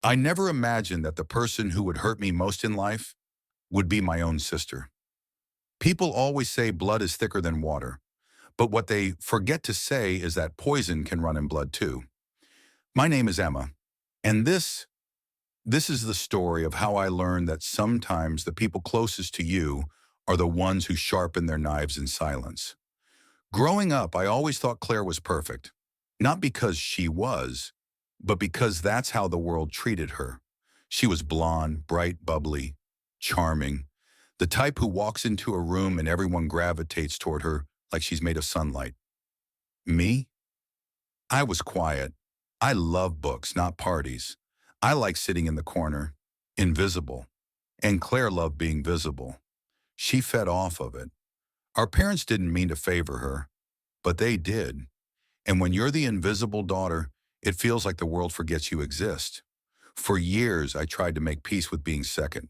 I never imagined that the person who would hurt me most in life would be my own sister. People always say blood is thicker than water, but what they forget to say is that poison can run in blood too. My name is Emma, and this is the story of how I learned that sometimes the people closest to you are the ones who sharpen their knives in silence. Growing up, I always thought Claire was perfect, not because she was, but because that's how the world treated her. She was blonde, bright, bubbly, charming, the type who walks into a room and everyone gravitates toward her like she's made of sunlight. Me? I was quiet. I love books, not parties. I like sitting in the corner, invisible. And Claire loved being visible. She fed off of it. Our parents didn't mean to favor her, but they did. And when you're the invisible daughter, it feels like the world forgets you exist. For years, I tried to make peace with being second.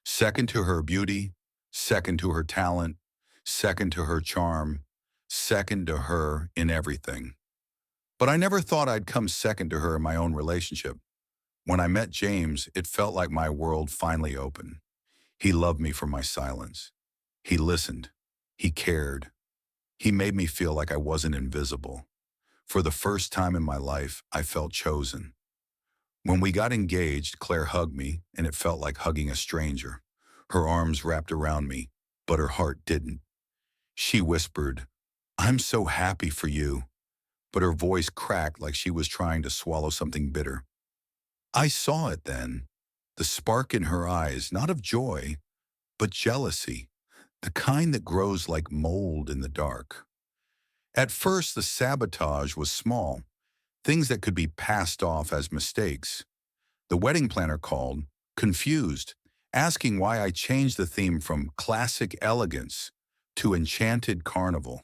Second to her beauty, second to her talent, second to her charm, second to her in everything. But I never thought I'd come second to her in my own relationship. When I met James, it felt like my world finally opened. He loved me for my silence. He listened. He cared. He made me feel like I wasn't invisible. For the first time in my life, I felt chosen. When we got engaged, Claire hugged me, and it felt like hugging a stranger. Her arms wrapped around me, but her heart didn't. She whispered, "I'm so happy for you," but her voice cracked like she was trying to swallow something bitter. I saw it then, the spark in her eyes, not of joy, but jealousy, the kind that grows like mold in the dark. At first, the sabotage was small, things that could be passed off as mistakes. The wedding planner called, confused, asking why I changed the theme from classic elegance to enchanted carnival.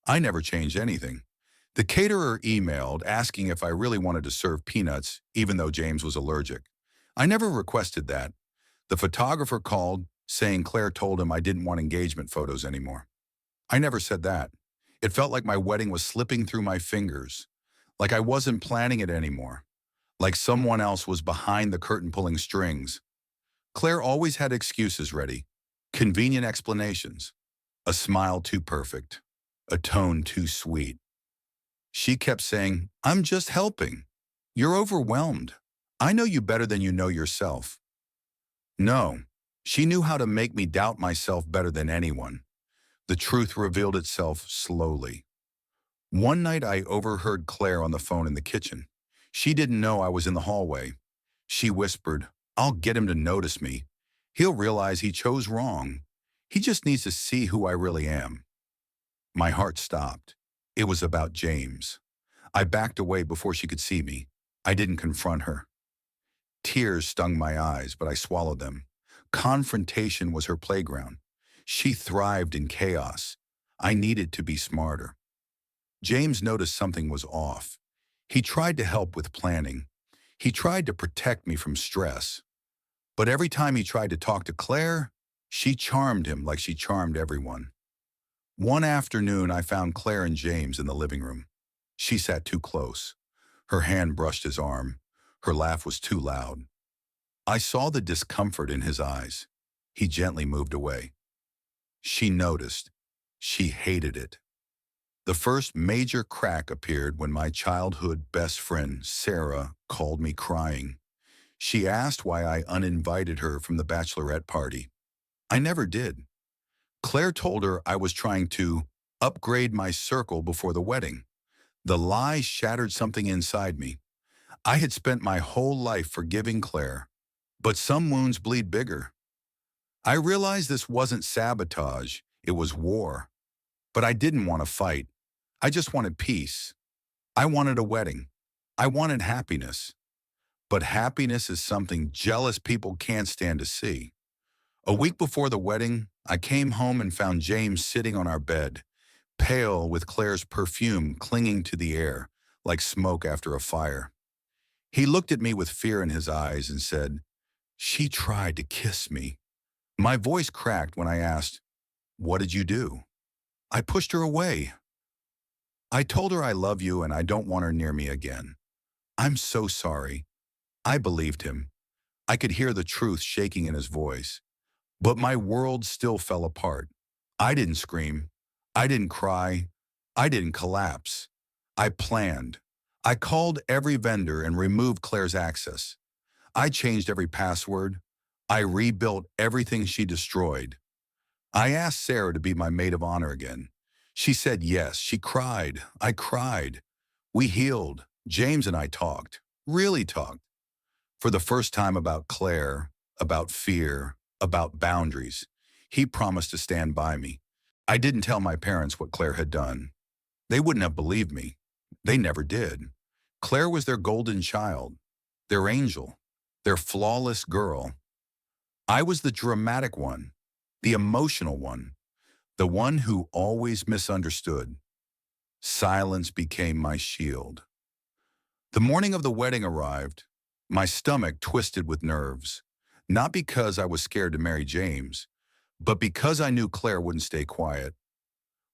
I never changed anything. The caterer emailed asking if I really wanted to serve peanuts, even though James was allergic. I never requested that. The photographer called, saying Claire told him I didn't want engagement photos anymore. I never said that. It felt like my wedding was slipping through my fingers, like I wasn't planning it anymore, like someone else was behind the curtain pulling strings. Claire always had excuses ready, convenient explanations, a smile too perfect, a tone too sweet. She kept saying, "I'm just helping. You're overwhelmed. I know you better than you know yourself." No, she knew how to make me doubt myself better than anyone. The truth revealed itself slowly. One night I overheard Claire on the phone in the kitchen. She didn't know I was in the hallway. She whispered, "I'll get him to notice me. He'll realize he chose wrong. He just needs to see who I really am." My heart stopped. It was about James. I backed away before she could see me. I didn't confront her. Tears stung my eyes, but I swallowed them. Confrontation was her playground. She thrived in chaos. I needed to be smarter. James noticed something was off. He tried to help with planning. He tried to protect me from stress. But every time he tried to talk to Claire, she charmed him like she charmed everyone. One afternoon, I found Claire and James in the living room. She sat too close. Her hand brushed his arm. Her laugh was too loud. I saw the discomfort in his eyes. He gently moved away. She noticed. She hated it. The first major crack appeared when my childhood best friend, Sarah, called me crying. She asked why I uninvited her from the bachelorette party. I never did. Claire told her I was trying to upgrade my circle before the wedding. The lie shattered something inside me. I had spent my whole life forgiving Claire, but some wounds bleed bigger. I realized this wasn't sabotage, it was war. But I didn't want to fight. I just wanted peace. I wanted a wedding. I wanted happiness. But happiness is something jealous people can't stand to see. A week before the wedding, I came home and found James sitting on our bed, pale with Claire's perfume clinging to the air, like smoke after a fire. He looked at me with fear in his eyes and said, "She tried to kiss me." My voice cracked when I asked, "What did you do?" "I pushed her away. I told her I love you and I don't want her near me again." "I'm so sorry. I believed him. I could hear the truth shaking in his voice. But my world still fell apart. I didn't scream. I didn't cry. I didn't collapse. I planned. I called every vendor and removed Claire's access. I changed every password. I rebuilt everything she destroyed. I asked Sarah to be my maid of honor again. She said yes. She cried. I cried. We healed. James and I talked. Really talked. For the first time about Claire, about fear, about boundaries. He promised to stand by me. I didn't tell my parents what Claire had done. They wouldn't have believed me. They never did. Claire was their golden child, their angel, their flawless girl. I was the dramatic one, the emotional one, the one who always misunderstood. Silence became my shield. The morning of the wedding arrived, my stomach twisted with nerves, not because I was scared to marry James, but because I knew Claire wouldn't stay quiet.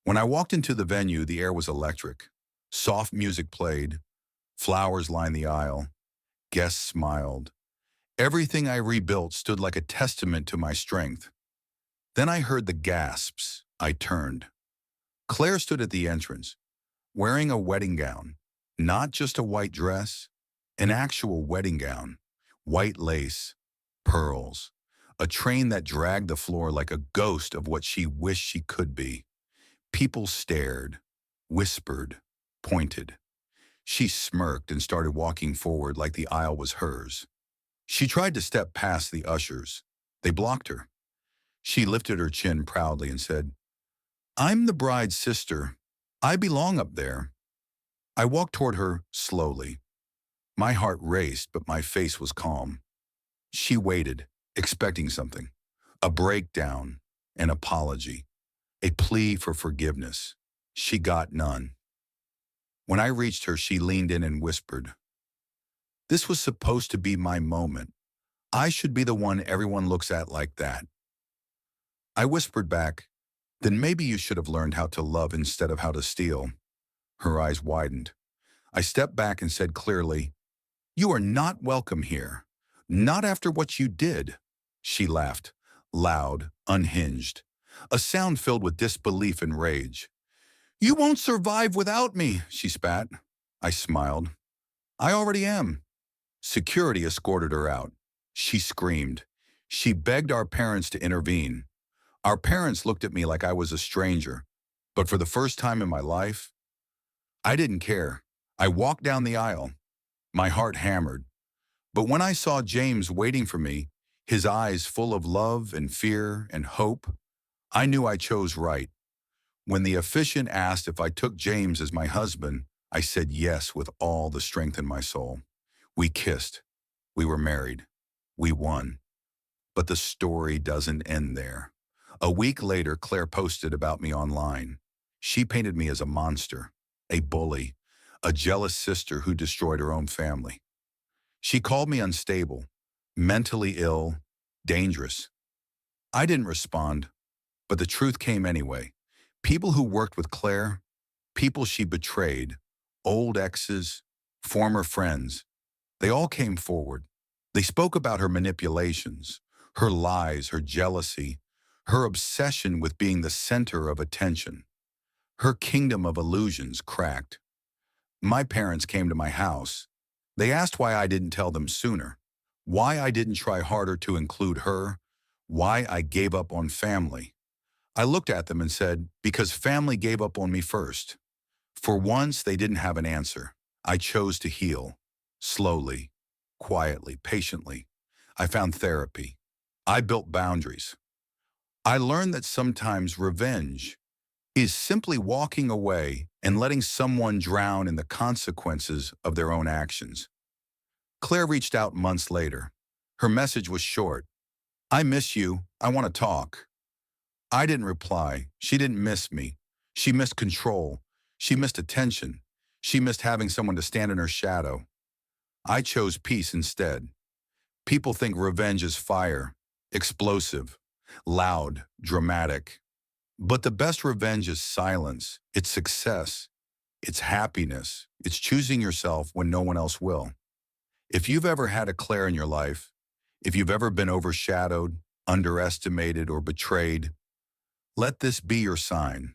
When I walked into the venue, the air was electric. Soft music played, flowers lined the aisle, guests smiled. Everything I rebuilt stood like a testament to my strength. Then I heard the gasps. I turned. Claire stood at the entrance, wearing a wedding gown, not just a white dress, an actual wedding gown, white lace, pearls, a train that dragged the floor like a ghost of what she wished she could be. People stared, whispered, pointed. She smirked and started walking forward like the aisle was hers. She tried to step past the ushers. They blocked her. She lifted her chin proudly and said, "I'm the bride's sister. I belong up there." I walked toward her slowly. My heart raced, but my face was calm. She waited, expecting something. A breakdown, an apology, a plea for forgiveness. She got none. When I reached her, she leaned in and whispered, "This was supposed to be my moment. I should be the one everyone looks at like that." I whispered back, "Then maybe you should have learned how to love instead of how to steal." Her eyes widened. I stepped back and said clearly, "You are not welcome here. Not after what you did." She laughed, loud, unhinged, a sound filled with disbelief and rage. "You won't survive without me," she spat. I smiled. "I already am." Security escorted her out. She screamed. She begged our parents to intervene. Our parents looked at me like I was a stranger. But for the first time in my life, I didn't care. I walked down the aisle. My heart hammered. But when I saw James waiting for me, his eyes full of love and fear and hope, I knew I chose right. When the officiant asked if I took James as my husband, I said yes with all the strength in my soul. We kissed. We were married. We won. But the story doesn't end there. A week later, Claire posted about me online. She painted me as a monster, a bully, a jealous sister who destroyed her own family. She called me unstable, mentally ill, dangerous. I didn't respond, but the truth came anyway. People who worked with Claire, people she betrayed, old exes, former friends, they all came forward. They spoke about her manipulations, her lies, her jealousy, her obsession with being the center of attention. Her kingdom of illusions cracked. My parents came to my house. They asked why I didn't tell them sooner, why I didn't try harder to include her, why I gave up on family. I looked at them and said, because family gave up on me first. For once, they didn't have an answer. I chose to heal. Slowly, quietly, patiently. I found therapy. I built boundaries. I learned that sometimes revenge is simply walking away and letting someone drown in the consequences of their own actions. Claire reached out months later. Her message was short. "I miss you. I want to talk." I didn't reply. She didn't miss me. She missed control. She missed attention. She missed having someone to stand in her shadow. I chose peace instead. People think revenge is fire, explosive, loud, dramatic. But the best revenge is silence. It's success. It's happiness. It's choosing yourself when no one else will. If you've ever had a Claire in your life, if you've ever been overshadowed, underestimated, or betrayed, let this be your sign.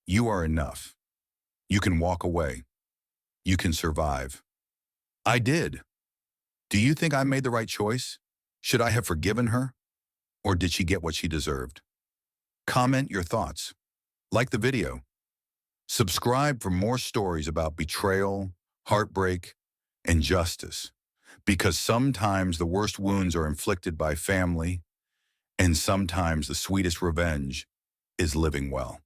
You are enough. You can walk away. You can survive. I did. Do you think I made the right choice? Should I have forgiven her? Or did she get what she deserved? Comment your thoughts. Like the video. Subscribe for more stories about betrayal, heartbreak, and justice. Because sometimes the worst wounds are inflicted by family, and sometimes the sweetest revenge is living well.